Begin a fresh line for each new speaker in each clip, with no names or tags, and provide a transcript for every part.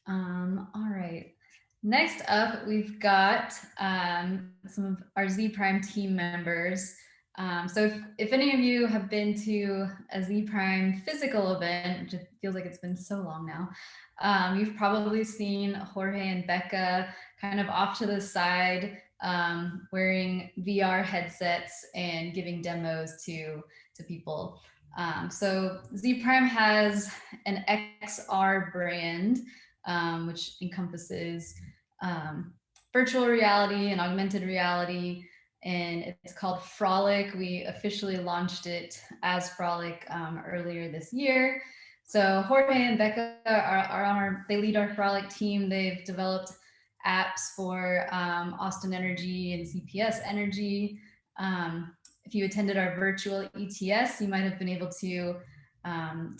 All right. Next up, we've got some of our Zpryme team members. So if any of you have been to a Zpryme physical event, which it feels like it's been so long now, you've probably seen Jorge and Becca kind of off to the side, wearing VR headsets and giving demos to people. So Zpryme has an XR brand, which encompasses virtual reality and augmented reality, and it's called Froliq. We officially launched it as Froliq earlier this year. So Jorge and Becca are on they lead our Froliq team. They've developed apps for Austin Energy and CPS Energy. If you attended our virtual ETS, you might have been able to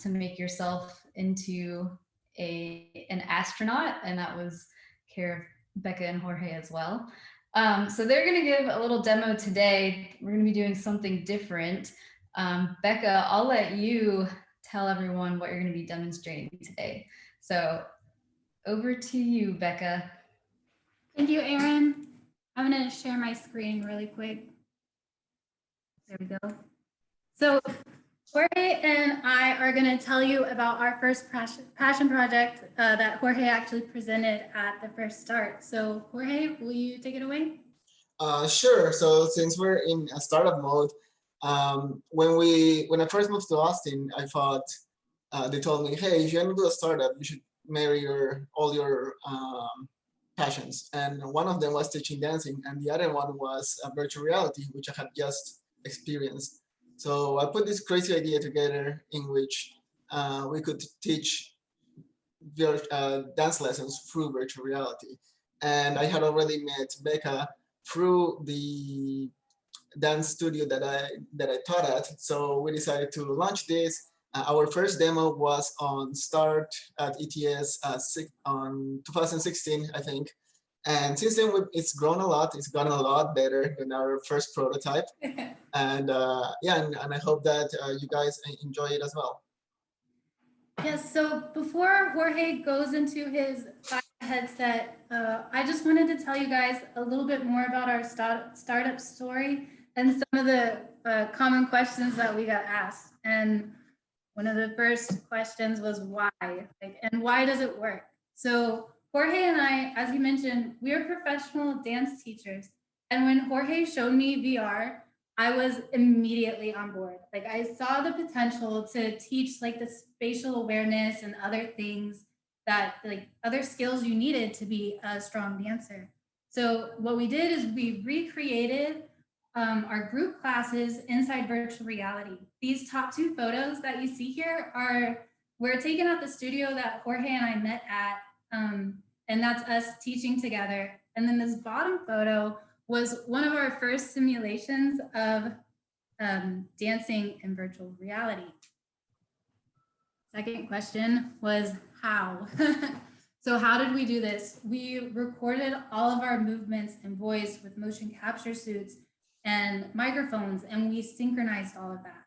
make yourself into an astronaut, and that was care of Becca and Jorge as well. So they're going to give a little demo today. We're going to be doing something different. Becca, I'll let you tell everyone what you're going to be demonstrating today. So over to you, Becca.
Thank you, Erin. I'm going to share my screen really quick. There we go. So Jorge and I are going to tell you about our first passion project that Jorge actually presented at the first start. So Jorge, will you take it away?
Sure. So since we're in a startup mode, when I first moved to Austin, I thought they told me, hey, if you're gonna do a startup, you should marry all your passions. And one of them was teaching dancing, and the other one was virtual reality, which I had just experienced. So I put this crazy idea together in which we could teach dance lessons through virtual reality. And I had already met Becca through the dance studio that I taught at. So we decided to launch this. Our first demo was on Start at ETS on 2016, I think. And since then, it's grown a lot. It's gotten a lot better than our first prototype. And and I hope that you guys enjoy it as well.
Yes, so before Jorge goes into his headset, I just wanted to tell you guys a little bit more about our startup story and some of the common questions that we got asked. And one of the first questions was why, and why does it work? So Jorge and I, as you mentioned, we are professional dance teachers. And when Jorge showed me VR, I was immediately on board. I saw the potential to teach the spatial awareness and other things that other skills you needed to be a strong dancer. So what we did is we recreated our group classes inside virtual reality. These top two photos that you see here we're taken at the studio that Jorge and I met at, and that's us teaching together. And then this bottom photo was one of our first simulations of dancing in virtual reality. Second question was how? So how did we do this? We recorded all of our movements and voice with motion capture suits and microphones, and we synchronized all of that.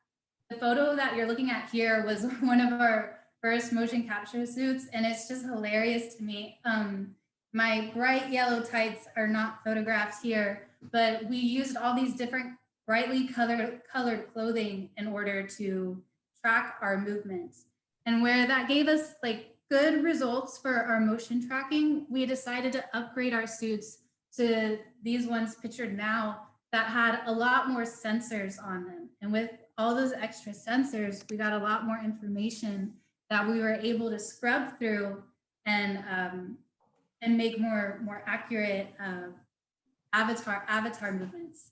The photo that you're looking at here was one of our first motion capture suits, and it's just hilarious to me. My bright yellow tights are not photographed here, but we used all these different brightly colored clothing in order to track our movements. And where that gave us good results for our motion tracking, we decided to upgrade our suits to these ones pictured now that had a lot more sensors on them. And with all those extra sensors, we got a lot more information that we were able to scrub through and make more accurate avatar movements.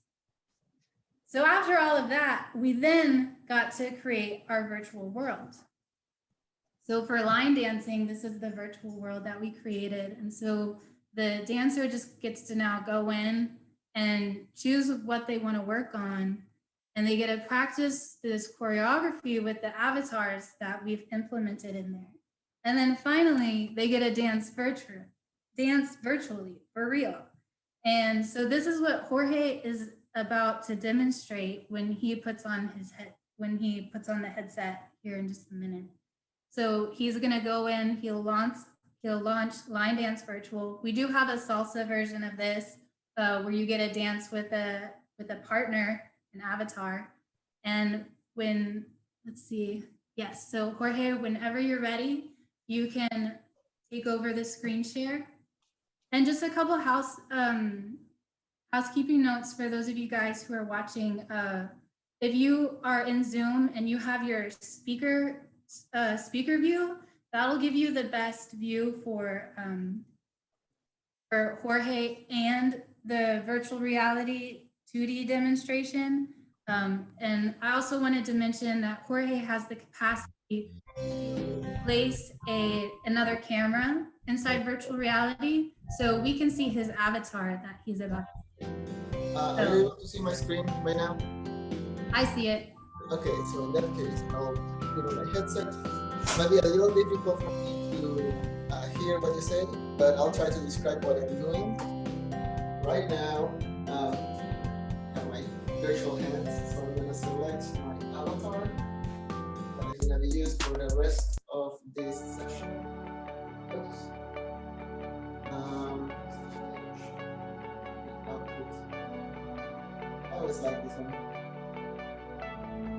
So after all of that, we then got to create our virtual world. So for line dancing, this is the virtual world that we created. And so the dancer just gets to now go in and choose what they want to work on. And they get to practice this choreography with the avatars that we've implemented in there. And then finally, they get to dance virtually, for real. And so this is what Jorge is about to demonstrate when he puts on the headset here in just a minute. So he's gonna go in, he'll he'll launch Line Dance Virtual. We do have a salsa version of this where you get a dance with a partner, an avatar. And when, let's see, yes, so Jorge, whenever you're ready, you can take over the screen share. And just a couple housekeeping notes for those of you guys who are watching. If you are in Zoom and you have your speaker view, that'll give you the best view for Jorge and the virtual reality 2D demonstration. And I also wanted to mention that Jorge has the capacity to place another camera inside virtual reality, so we can see his avatar that he's about to see.
Are you able to see my screen right now?
I see it.
Okay, so in that case, I'll put on my headset. It might be a little difficult for me to hear what you say, but I'll try to describe what I'm doing. Right now, I have my virtual hands, so I'm going to select my avatar that is going to be used for the rest of this session. Oops. I always like this one.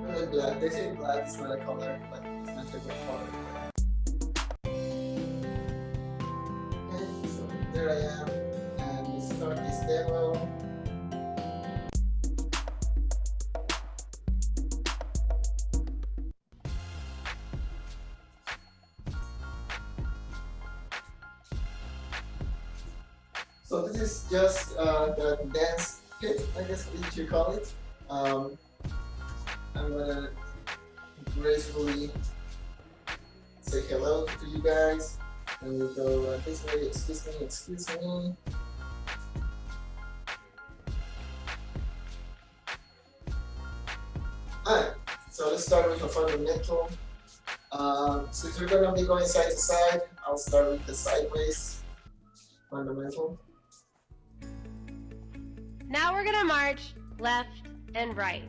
Really black. They say black is not a color, but it's my favorite color. Okay, so there I am, and we start this demo. So this is just the dance kit, I guess what you call it. I'm gonna gracefully say hello to you guys, and we'll go this way. Excuse me, excuse me. Alright, so let's start with a fundamental. Since we're gonna be going side to side, I'll start with the sideways fundamental.
Now we're gonna march left and right.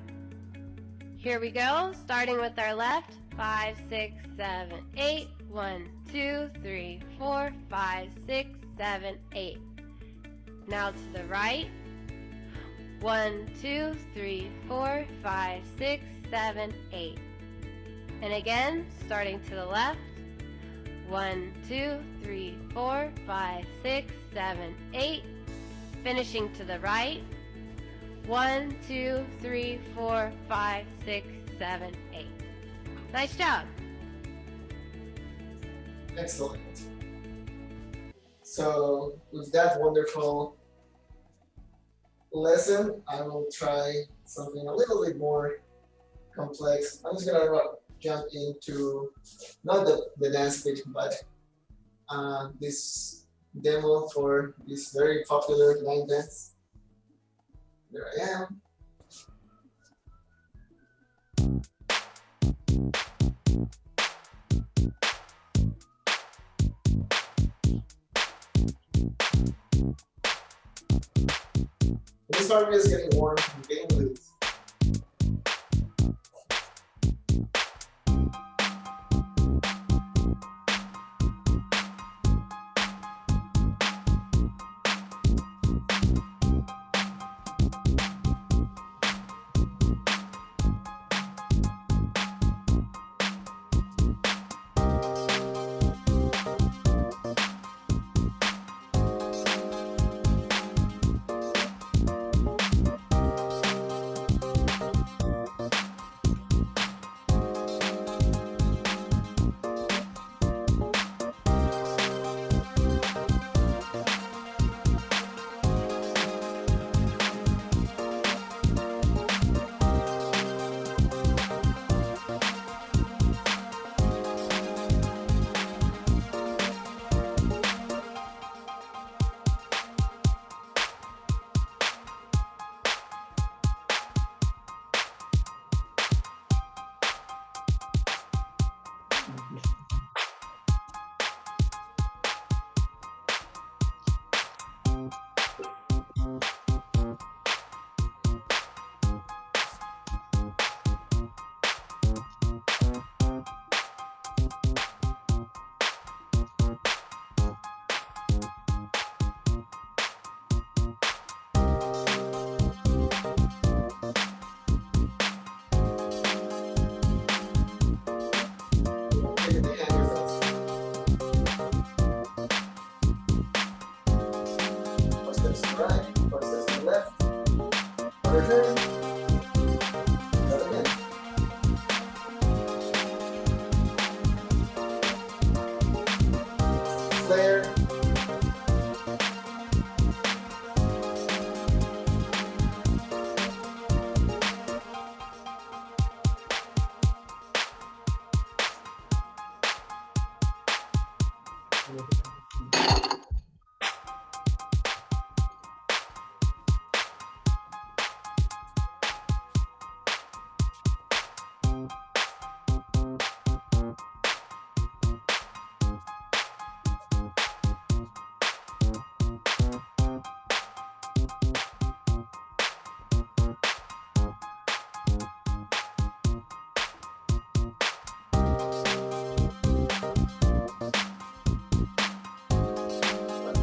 Here we go, starting with our left. 5, 6, 7, 8. 1, 2, 3, 4, 5, 6, 7, 8. Now to the right. 1, 2, 3, 4, 5, 6, 7, 8. And again, starting to the left. 1, 2, 3, 4, 5, 6, 7, 8. Finishing to the right. 1, 2, 3, 4, 5, 6, 7, 8. Nice job.
Excellent. So with that wonderful lesson, I will try something a little bit more complex. I'm just gonna jump into not the dance bit, but this demo for this very popular line dance. There I am. This hardware is getting warm and getting loose.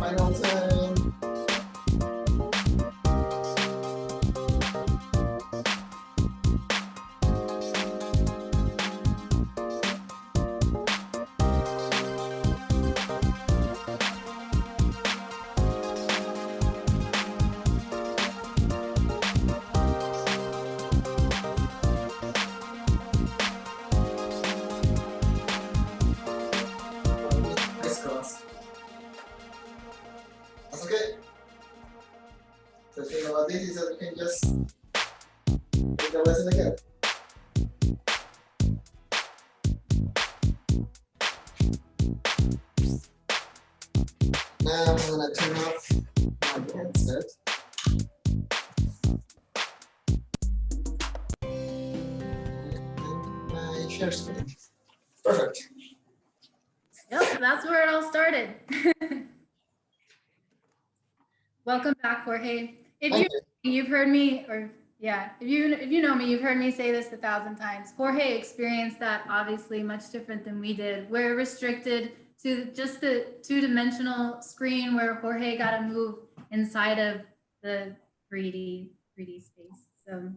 Final time. Crisscross. That's okay. The thing about this is that we can just take the lesson again. Now I'm gonna turn off my headset. And my share screen. Perfect.
Yep, that's where it all started. Welcome back, Jorge.
Thank
You've heard me, or yeah, if you know me, you've heard me say this 1,000 times. Jorge experienced that obviously much different than we did. We're restricted to just the 2-dimensional screen where Jorge got to move inside of the 3D space. So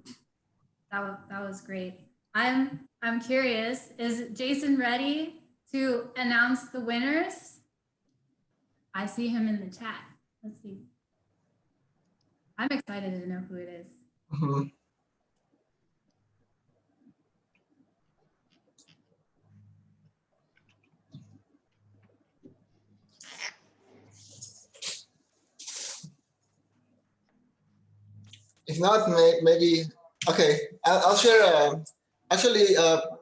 that was great. I'm curious, is Jason ready to announce the winners? I see him in the chat. Let's see. I'm excited to know who it is.
Mhm. If not, maybe, okay, I'll share, actually,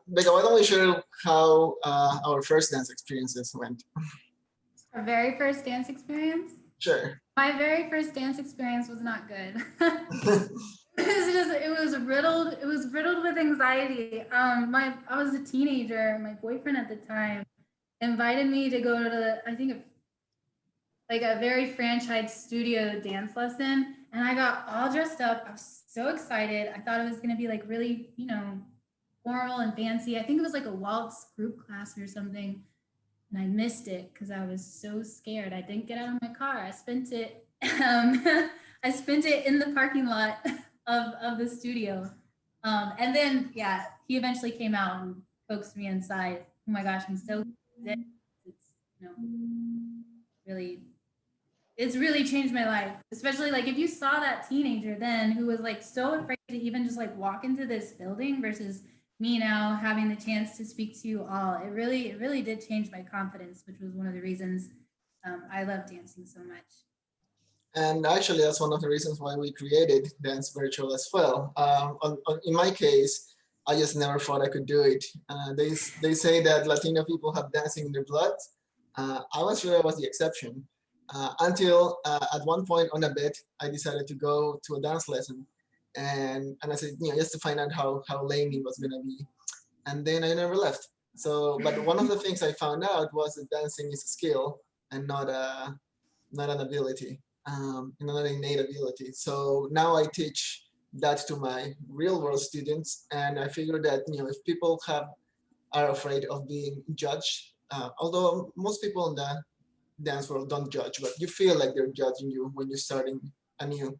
Becca, why don't we share how our first dance experiences went?
Our very first dance experience?
Sure.
My very first dance experience was not good. It was riddled with anxiety. I was a teenager. My boyfriend at the time invited me to go to like a very franchised studio dance lesson, and I got all dressed up. I was so excited. I thought it was gonna be like really, formal and fancy. I think it was like a waltz group class or something. And I missed it because I was so scared. I didn't get out of my car. I spent it I spent it in the parking lot of the studio. And then, yeah, he eventually came out and coaxed me inside. Oh my gosh, I'm so glad. It's really changed my life. Especially like if you saw that teenager then who was like so afraid to even just like walk into this building versus me now having the chance to speak to you all, it really did change my confidence, which was one of the reasons I love dancing so much.
And actually, that's one of the reasons why we created Dance Virtual as well. In my case, I just never thought I could do it. They say that Latino people have dancing in their blood. I was sure I was the exception until at one point on a bet, I decided to go to a dance lesson. And I said, just to find out how lame it was going to be. And then I never left. So, but one of the things I found out was that dancing is a skill and not an ability, not an innate ability. So now I teach that to my real world students. And I figured that, if people are afraid of being judged, although most people in the dance world don't judge, but you feel like they're judging you when you're starting anew.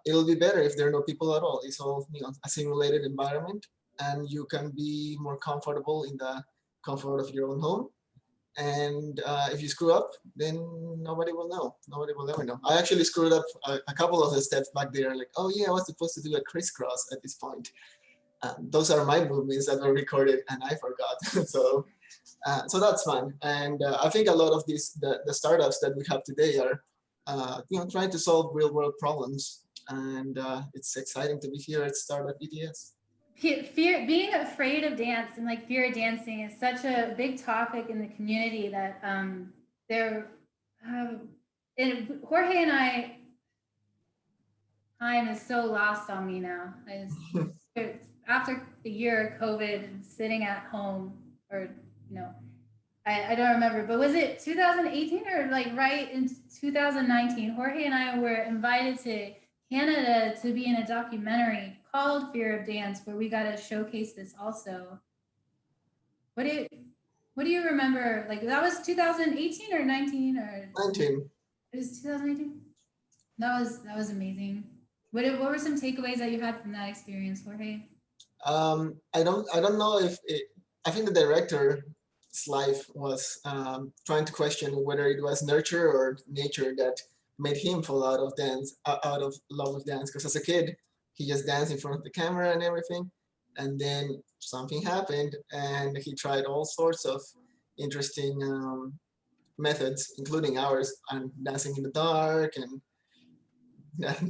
It'll be better if there are no people at all. It's all a simulated environment, and you can be more comfortable in the comfort of your own home. And if you screw up, then nobody will know. Nobody will ever know. I actually screwed up a couple of the steps back there. Like, oh yeah, I was supposed to do a crisscross at this point. Those are my movements that were recorded, and I forgot. So that's fun. And I think a lot of the startups that we have today are trying to solve real world problems. And it's exciting to be here at Startup ETS.
Being afraid of dance and like fear of dancing is such a big topic in the community that there, and Jorge and I, time is so lost on me now. After a year of COVID and sitting at home, or I don't remember, but was it 2018 or like right in 2019? Jorge and I were invited to Canada to be in a documentary called Fear of Dance, where we got to showcase this also. What do you remember? Like that was 2018 or 19 or
19.
It was 2018. That was amazing. What were some takeaways that you had from that experience, Jorge?
I don't know if I think the director's life was trying to question whether it was nurture or nature that made him fall out of love with dance. Because as a kid, he just danced in front of the camera and everything, and then something happened, and he tried all sorts of interesting methods, including ours, and dancing in the dark and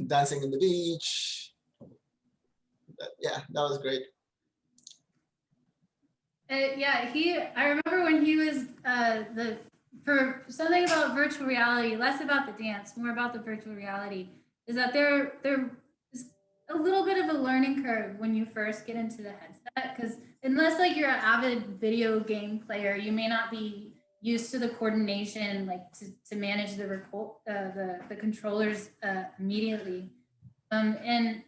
dancing on the beach. But yeah, that was great.
Yeah, I remember when he was for something about virtual reality, less about the dance, more about the virtual reality, is that there is a little bit of a learning curve when you first get into the headset, because unless like you're an avid video game player, you may not be used to the coordination, like to manage the controllers immediately. And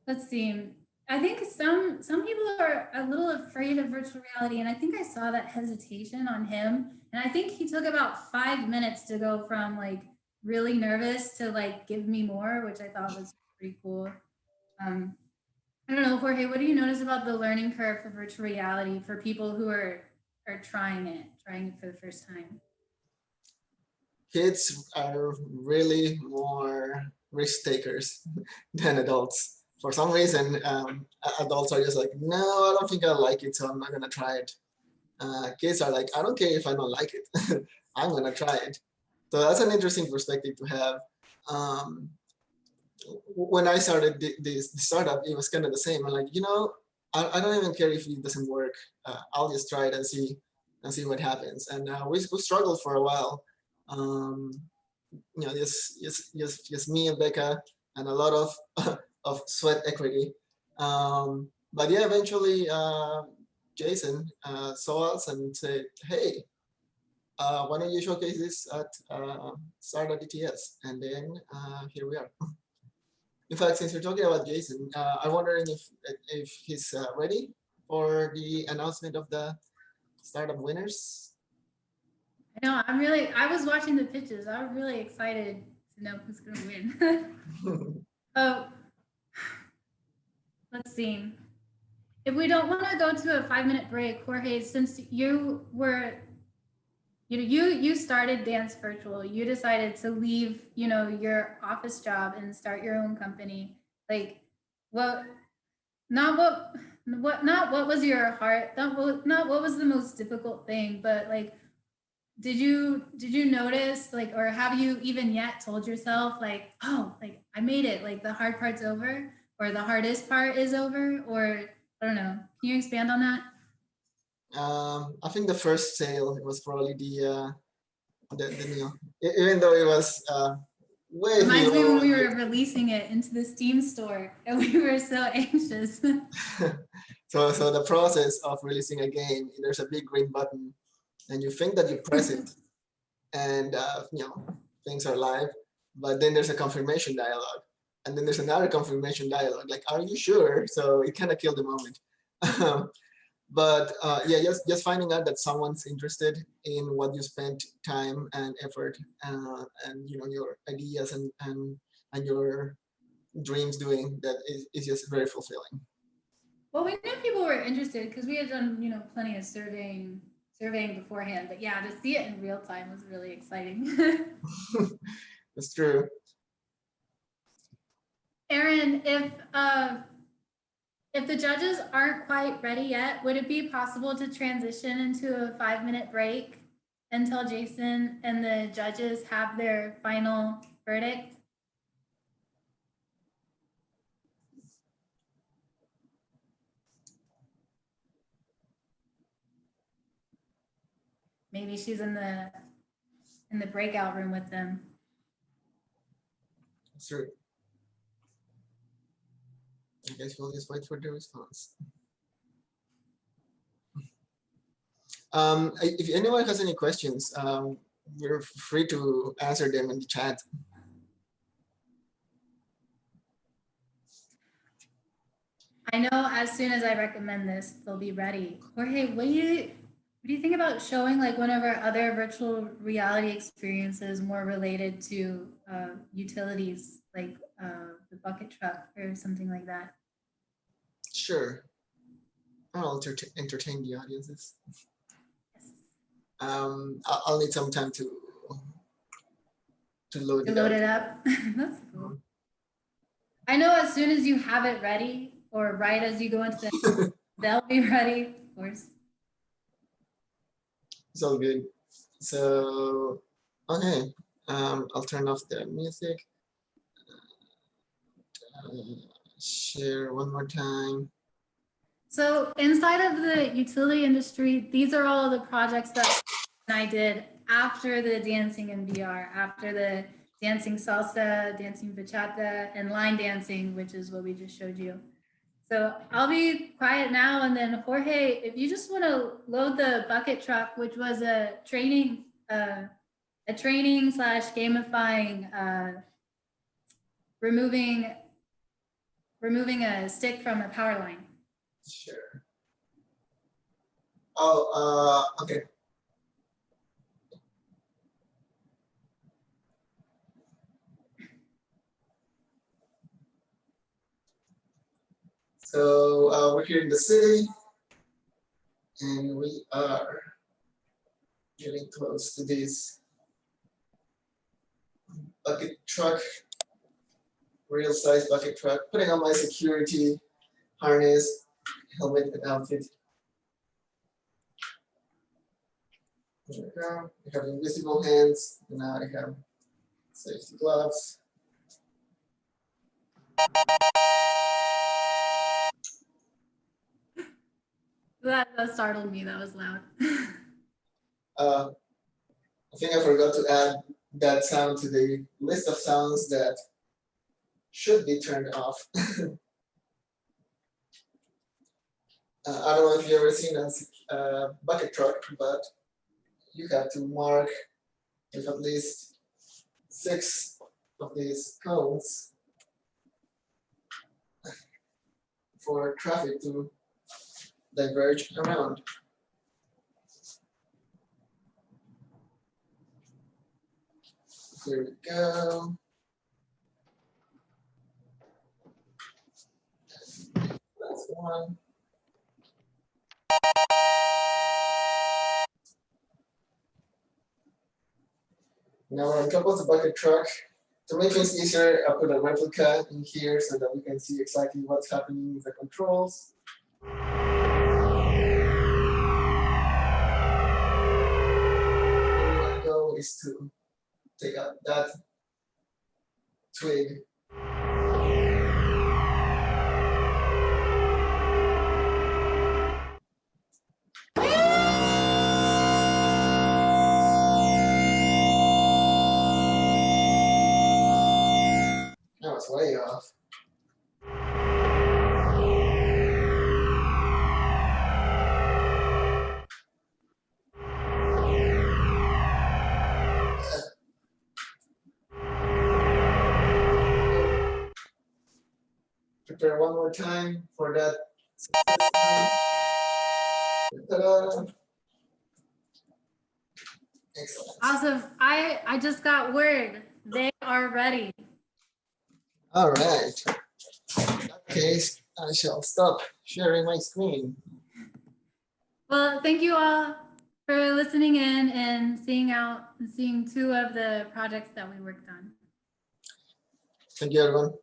let's see. I think some people are a little afraid of virtual reality, and I think I saw that hesitation on him. And I think he took about 5 minutes to go from like really nervous to like give me more, which I thought was pretty cool. I don't know, Jorge, what do you notice about the learning curve for virtual reality for people who are trying it for the first time?
Kids are really more risk takers than adults. For some reason, adults are just like, no, I don't think I like it, so I'm not gonna try it. Kids are like, I don't care if I don't like it, I'm gonna try it. So that's an interesting perspective to have. When I started this startup, it was kind of the same. I'm like, I don't even care if it doesn't work. I'll just try it and see what happens. And we struggled for a while. Just me and Becca and a lot of sweat equity. But yeah, eventually Jason saw us and said, hey, why don't you showcase this at Startup ETS? And then here we are. In fact, since you're talking about Jason, I'm wondering if he's ready for the announcement of the startup winners.
No, I was watching the pitches. I'm really excited to know who's going to win. Oh, let's see. If we don't want to go to a 5-minute break, Jorge, since you started Dance Virtual, you decided to leave, your office job and start your own company. Like, not what was your heart, not what was the most difficult thing, but like, did you notice, like, or have you even yet told yourself like, oh, like I made it, like the hard part's over, or the hardest part is over, or I don't know. Can you expand on that?
I think the first sale was probably the new, even though it was way
Reminds me
lower.
when we were releasing it into the Steam store and we were so anxious.
So the process of releasing a game, there's a big green button, and you think that you press it, and things are live, but then there's a confirmation dialogue, and then there's another confirmation dialogue. Like, are you sure? So it kind of killed the moment. But yeah, just finding out that someone's interested in what you spent time and effort and your ideas and your dreams doing, that is just very fulfilling.
Well, we knew people were interested because we had done plenty of surveying beforehand. But yeah, to see it in real time was really exciting.
That's true.
Aaron, if the judges aren't quite ready yet, would it be possible to transition into a 5-minute break until Jason and the judges have their final verdict? Maybe she's in the in the breakout room with them.
Sure. I guess we'll just wait for the response. If anyone has any questions, you're free to answer them in the chat.
I know as soon as I recommend this, they'll be ready. Jorge, what do you think about showing like one of our other virtual reality experiences more related to utilities, like the bucket truck or something like that?
Sure. I'll entertain the audiences.
Yes.
I'll need some time to load
it up. That's cool. I know as soon as you have it ready, or right as you go into the, they'll be ready, of course.
It's all good. So, okay, I'll turn off the music. Share one more time.
So inside of the utility industry, these are all the projects that I did after the dancing in VR, after the dancing salsa, dancing bachata, and line dancing, which is what we just showed you. So I'll be quiet now, and then Jorge, if you just want to load the bucket truck, which was a training / gamifying, removing a stick from a power line.
Sure. Oh, okay. So we're here in the city, and we are getting close to this bucket truck, real size bucket truck, putting on my security harness, helmet, and outfit. There we go. I have invisible hands, and now I have safety gloves.
That startled me. That was loud.
I think I forgot to add that sound to the list of sounds that should be turned off. I don't know if you've ever seen a bucket truck, but you have to mark with at least 6 of these cones for traffic to diverge around. Here we go. That's one. Now on top of the bucket truck, to make things easier, I put a replica in here so that we can see exactly what's happening with the controls. What we want to go is to take out that twig. That was way off. Prepare one more time for that. Ta-da. Excellent.
Awesome. I just got word. They are ready.
All right. In that case, I shall stop sharing my screen.
Well, thank you all for listening in and seeing 2 of the projects that we worked on.
Thank you, everyone.